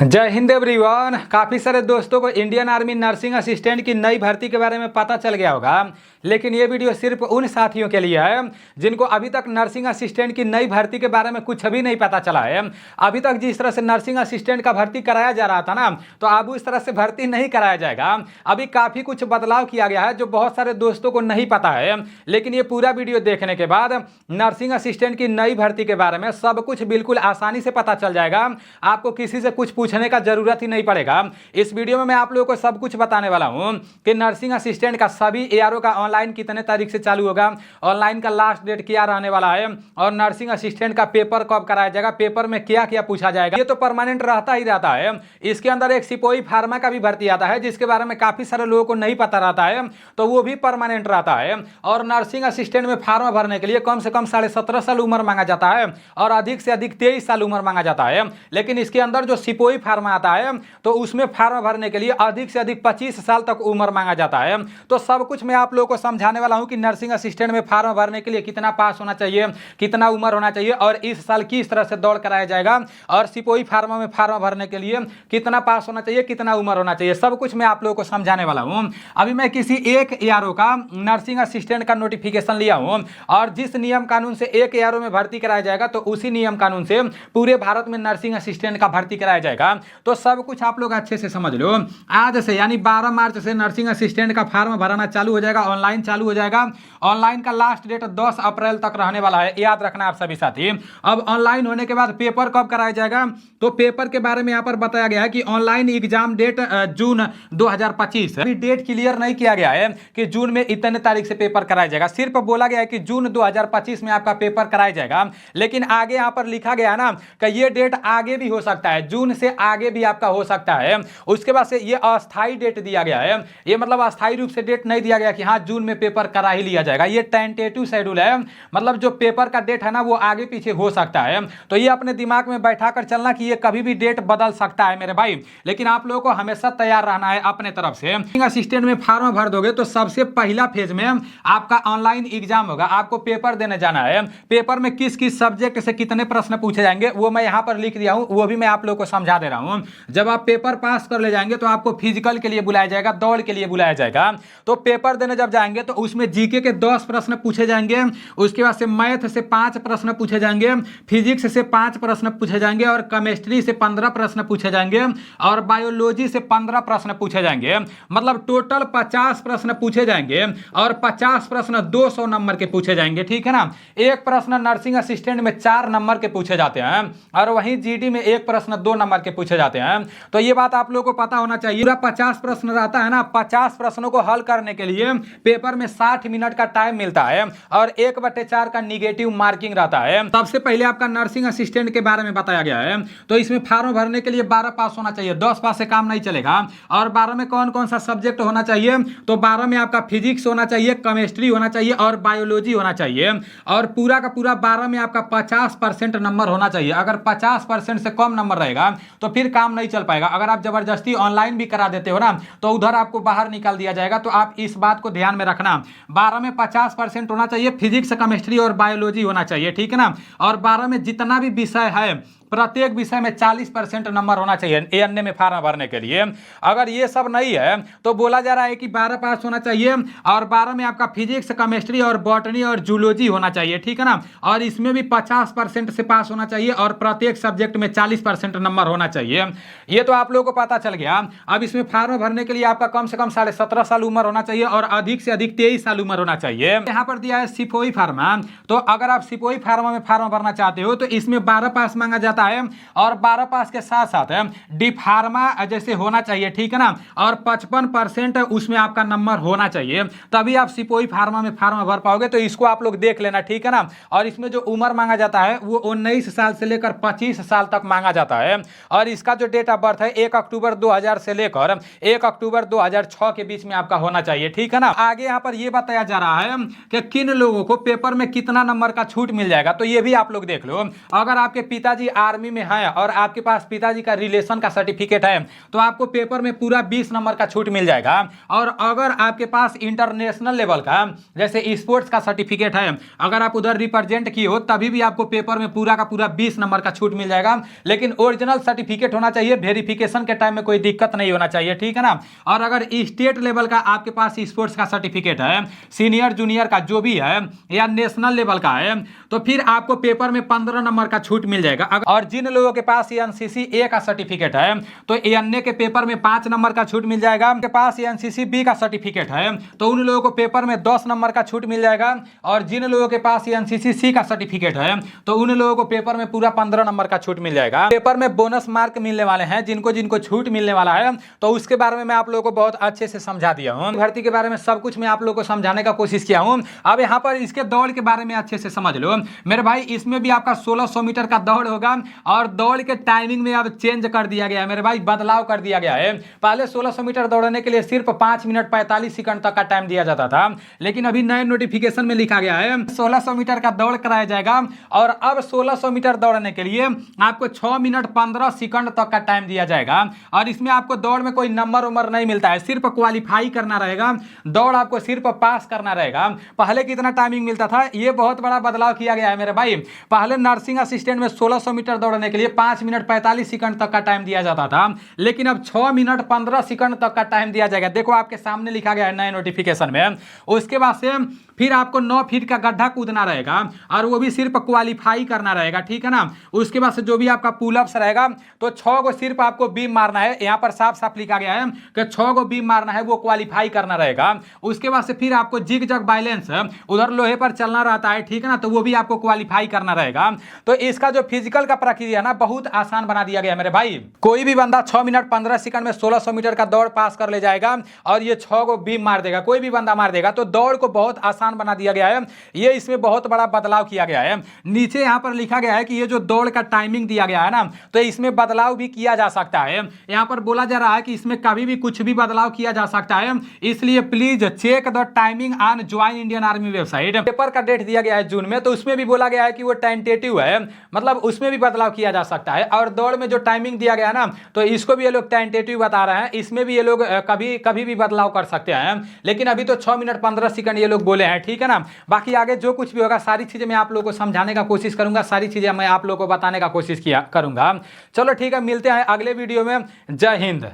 जय हिंद एवरीवन। काफ़ी सारे दोस्तों को इंडियन आर्मी नर्सिंग असिस्टेंट की नई भर्ती के बारे में पता चल गया होगा, लेकिन ये वीडियो सिर्फ उन साथियों के लिए है जिनको अभी तक नर्सिंग असिस्टेंट की नई भर्ती के बारे में कुछ भी नहीं पता चला है। अभी तक जिस तरह से नर्सिंग असिस्टेंट का भर्ती कराया जा रहा था ना, तो अब उस तरह से भर्ती नहीं कराया जाएगा। अभी काफ़ी कुछ बदलाव किया गया है जो बहुत सारे दोस्तों को नहीं पता है, लेकिन ये पूरा वीडियो देखने के बाद नर्सिंग असिस्टेंट की नई भर्ती के बारे में सब कुछ बिल्कुल आसानी से पता चल जाएगा। आपको किसी से कुछ पूछने का जरूरत ही नहीं पड़ेगा। इस वीडियो में मैं आप लोगों को सब कुछ बताने वाला हूं कि नर्सिंग असिस्टेंट का सभी एआरओ का ऑनलाइन कितने तारीख से चालू होगा, ऑनलाइन का लास्ट डेट क्या रहने वाला है, और नर्सिंग असिस्टेंट का पेपर कब कराया जाएगा, पेपर में क्या क्या पूछा जाएगा। ये तो परमानेंट रहता ही रहता है। इसके अंदर एक सिपोही फार्मा का भी भर्ती आता है जिसके बारे में काफी सारे लोगों को नहीं पता रहता है, तो वो भी परमानेंट रहता है। और नर्सिंग असिस्टेंट में फार्मा भरने के लिए कम से कम 17.5 साल उम्र मांगा जाता है और अधिक से अधिक 23 साल उम्र मांगा जाता है। लेकिन इसके अंदर जो सिपोही फार्मा आता है तो उसमें फार्म भरने के लिए अधिक से अधिक 25 साल तक उम्र मांगा जाता है। तो सब कुछ मैं आप लोगों को समझाने वाला हूं कि नर्सिंग असिस्टेंट में फार्म भरने के लिए कितना पास होना चाहिए, कितना उम्र होना चाहिए, और इस साल किस तरह से दौड़ कराया जाएगा, और सिपोही फार्मा में फार्म भरने के लिए कितना पास होना चाहिए, कितना उम्र होना चाहिए, सब कुछ मैं आप लोगों को समझाने वाला हूं। अभी मैं किसी एक एआरओ का नर्सिंग असिस्टेंट का नोटिफिकेशन लिया हूं, और जिस नियम कानून से एक एआरओ में भर्ती कराया जाएगा तो उसी नियम कानून से पूरे भारत में नर्सिंग असिस्टेंट का भर्ती कराया जाएगा। तो सब कुछ आप लोग अच्छे से समझ लो। आज से यानी 12 मार्च से नर्सिंग असिस्टेंट का फॉर्म भरना चालू हो जाएगा, ऑनलाइन चालू हो जाएगा। ऑनलाइन का लास्ट डेट 10 अप्रैल तक रहने वाला है, याद रखना आप सभी साथी। अब ऑनलाइन होने के बाद पेपर कब कराया जाएगा, तो पेपर के बारे में यहां पर बताया गया है कि ऑनलाइन एग्जाम डेट जून 2025। अभी डेट क्लियर नहीं किया गया है कि जून में इतने तारीख से पेपर कराया जाएगा, सिर्फ बोला गया है कि जून 2025 में आपका पेपर कराया जाएगा। लेकिन आगे यहां पर लिखा गया ना कि ये डेट आगे भी हो सकता है, जून से आगे भी आपका हो सकता है। उसके बाद से ये अस्थाई डेट दिया गया है, ये मतलब अस्थाई रूप से डेट नहीं दिया गया कि हाँ जून में पेपर करा ही लिया जाएगा। ये टेंटेटिव शेड्यूल है, मतलब जो पेपर का डेट है ना वो आगे पीछे हो सकता है। तो ये अपने दिमाग में बैठा कर चलना कि ये कभी भी डेट बदल सकता है मेरे भाई, लेकिन आप लोगों को हमेशा तैयार रहना है अपने तरफ से। असिस्टेंट में फॉर्म भर दोगे तो सबसे पहला फेज में आपका ऑनलाइन एग्जाम होगा, आपको पेपर देने जाना है। पेपर में किस किस सब्जेक्ट से कितने प्रश्न पूछे जाएंगे वो मैं यहां पर लिख दिया हूं, वो भी मैं आप लोगों को समझा दे रहा हूं। जब आप पेपर पास कर ले जाएंगे तो आपको फिजिकल के लिए बुलाया जाएगा, दौड़ के लिए बुलाया जाएगा। तो पेपर देने जब जाएंगे तो उसमें जीके के 10 प्रश्न पूछे जाएंगे, उसके बाद से मैथ से 5 प्रश्न पूछे जाएंगे, फिजिक्स से 5 प्रश्न पूछे जाएंगे, और केमिस्ट्री से 15 प्रश्न पूछे जाएंगे, और बायोलॉजी से 15 प्रश्न पूछे जाएंगे। मतलब टोटल 50 प्रश्न पूछे जाएंगे, और 50 प्रश्न 200 नंबर के पूछे जाएंगे, ठीक है ना। एक प्रश्न नर्सिंग असिस्टेंट में 4 नंबर के पूछे जाते हैं, और वहीं जीडी में एक प्रश्न 2 नंबर के पूछे जाते हैं। तो ये बात आप लोगों को पता होना चाहिए। पूरा 50 प्रश्न रहता है ना, 50 प्रश्नों को हल करने के लिए पेपर में 60 मिनट का टाइम मिलता है, और 1/4 का निगेटिव मार्किंग रहता है। सबसे पहले आपका नर्सिंग असिस्टेंट के बारे में बताया गया है। तो इसमें फॉर्म भरने के लिए 12 पास होना चाहिए, 10 पास से काम नहीं चलेगा। और 12 में कौन कौन सा सब्जेक्ट होना चाहिए, तो 12 में आपका फिजिक्स होना चाहिए, केमिस्ट्री होना चाहिए, और बायोलॉजी होना चाहिए। और पूरा का पूरा 12 में आपका 50% नंबर होना चाहिए। अगर 50% से कम नंबर रहेगा तो फिर काम नहीं चल पाएगा। अगर आप जबरदस्ती ऑनलाइन भी करा देते हो ना तो उधर आपको बाहर निकाल दिया जाएगा। तो आप इस बात को ध्यान में रखना, 12 में 50% होना चाहिए, फिजिक्स, केमिस्ट्री और बायोलॉजी होना चाहिए, ठीक है ना। और 12 में जितना भी विषय है प्रत्येक विषय में 40% नंबर होना चाहिए एएनए में फॉर्म भरने के लिए। अगर ये सब नहीं है तो बोला जा रहा है कि 12 पास होना चाहिए, और 12 में आपका फिजिक्स, केमिस्ट्री और बॉटनी और जूलॉजी होना चाहिए, ठीक है ना। और इसमें भी 50% से पास होना चाहिए, और प्रत्येक सब्जेक्ट में 40% नंबर होना चाहिए। ये तो आप लोगों को पता चल गया। अब इसमें फॉर्म भरने के लिए आपका कम से कम 17.5 साल उम्र होना चाहिए, और अधिक से अधिक 23 साल उम्र होना चाहिए। यहाँ पर दिया है सिपोही फार्मा। तो अगर आप सिपोही फार्मा में फॉर्म भरना चाहते हो तो इसमें 12 पास मांगा जाता है, और 12 पास के साथ साथ डी फार्मा जैसे होना चाहिए, ठीक है ना। और 55% उसमें आपका नंबर होना चाहिए, तभी आप सिपोही फार्मा में फॉर्म भर पाओगे। तो इसको आप लोग देख लेना, ठीक है ना। और इसमें जो उम्र मांगा जाता है वो 19 साल से लेकर 25 साल तक मांगा जाता है। और इसका जो डेट ऑफ बर्थ है 1 अक्टूबर 2000 से लेकर 1 अक्टूबर 2006 के बीच में आपका होना चाहिए, ठीक है ना। आगे यहाँ पर यह बताया जा रहा है कि किन लोगों को पेपर में कितना नंबर का छूट मिल जाएगा, तो ये भी आप लोग देख लो। अगर आपके पिताजी आर्मी में है और आपके पास पिताजी का रिलेशन का सर्टिफिकेट है तो आपको पेपर में पूरा 20 नंबर का छूट मिल जाएगा। और अगर आपके पास इंटरनेशनल लेवल का जैसे स्पोर्ट्स का सर्टिफिकेट है, अगर आप उधर रिप्रेजेंट किए हो तभी भी आपको पेपर में पूरा का पूरा 20 नंबर का छूट मिल जाएगा। लेकिन ओरिजिनल सर्टिफिकेट होना चाहिए, वेरिफिकेशन के टाइम में कोई दिक्कत नहीं होना चाहिए, ठीक है ना। और अगर स्टेट लेवल का आपके पास स्पोर्ट्स का सर्टिफिकेट है, सीनियर जूनियर का जो भी है या नेशनल लेवल का है, तो फिर आपको पेपर में 15 नंबर का छूट मिल जाएगा। और जिन लोगों के पास एनसीसी ए का सर्टिफिकेट है तो एएनए के पेपर में 5 नंबर का छूट मिल जाएगा। आपके पास एनसीसी बी का सर्टिफिकेट है तो उन लोगों को पेपर में 10 नंबर का छूट मिल जाएगा। और जिन लोगों के पास एनसीसी सी का सर्टिफिकेट है तो उन लोगों को पेपर में पूरा 15 नंबर का छूट मिल जाएगा। पेपर में बोनस मार्क मिलने वाले हैं जिनको जिनको छूट मिलने वाला है, तो उसके बारे में मैं आप लोगों को बहुत अच्छे से समझा दिया हूं। भर्ती के बारे में सब कुछ मैं आप लोगों को समझाने का कोशिश किया हूं। अब यहाँ पर इसके दौड़ के बारे में अच्छे से समझ लो मेरे भाई। इसमें भी आपका 1600 मीटर का दौड़ होगा और दौड़ के टाइमिंग में अब चेंज कर दिया गया है मेरे भाई, बदलाव कर दिया गया है। पहले 1600 मीटर दौड़ने के लिए सिर्फ 5 मिनट 45 सेकंड तक का टाइम दिया जाता था, लेकिन अभी नए नोटिफिकेशन में लिखा गया है 1600 मीटर का दौड़ कराया जाएगा। और अब 1600 मीटर दौड़ने के लिए आपको 6 मिनट 15 सेकंड तक का टाइम दिया जाएगा। और इसमें आपको दौड़ में कोई नंबर उम्र नहीं मिलता है, सिर्फ क्वालिफाई करना रहेगा, दौड़ आपको सिर्फ पास करना रहेगा। पहले कितना टाइमिंग मिलता था, ये बहुत बड़ा बदलाव किया गया है मेरे भाई। पहले नर्सिंग असिस्टेंट में 1600 मीटर दौड़ने के लिए 5 मिनट 45 सेकंड तक का टाइम दिया जाता था, लेकिन अब 6 मिनट 15 सेकंड तक का टाइम दिया जाएगा। देखो आपके सामने लिखा गया है नए नोटिफिकेशन में। उसके बाद से फिर आपको 9 फीट का गड्ढा कूदना रहेगा और वो भी सिर्फ क्वालिफाई करना रहेगा, ठीक है ना। उसके बाद से जो भी आपका पुलअप्स रहेगा तो 6 को सिर्फ आपको बीम मारना है, यहाँ पर साफ साफ लिखा गया है कि 6 को बीम मारना है, वो क्वालिफाई करना रहेगा। उसके बाद से फिर आपको जिग जग बैलेंस उधर लोहे पर चलना रहता है, ठीक है ना, तो वो भी आपको क्वालिफाई करना रहेगा। तो इसका जो फिजिकल का प्रक्रिया ना बहुत आसान बना दिया गया मेरे भाई। कोई भी बंदा 6 मिनट 15 सेकंड में 1600 मीटर का दौड़ पास कर ले जाएगा और ये 6 को बीम मार देगा, कोई भी बंदा मार देगा। तो दौड़ को बहुत आसान बना दिया गया है, ये इसमें बहुत बड़ा बदलाव किया गया है। नीचे यहां पर लिखा गया है कि ये जो दौड़ का टाइमिंग दिया गया है ना, तो इसमें बदलाव भी किया जा सकता है। यहां पर बोला जा रहा है कि इसमें कभी भी कुछ भी बदलाव किया जा सकता है, इसलिए please check the timing on join Indian army website. Paper का डेट दिया गया है जून में, तो उसमें भी बोला गया है कि वो टेंटेटिव है, मतलब उसमें भी बदलाव किया जा सकता है। और दौड़ में जो टाइमिंग दिया गया है ना, तो इसको भी ये लोग टेंटेटिव बता रहे हैं, इसमें भी ये लोग कभी भी बदलाव कर सकते हैं। लेकिन अभी तो 6 मिनट 15 सेकंड ये लोग बोले हैं, ठीक है ना। बाकी आगे जो कुछ भी होगा सारी चीजें मैं आप लोगों को समझाने का कोशिश करूंगा, सारी चीजें मैं आप लोगों को बताने का कोशिश किया करूंगा। चलो ठीक है, मिलते हैं अगले वीडियो में। जय हिंद।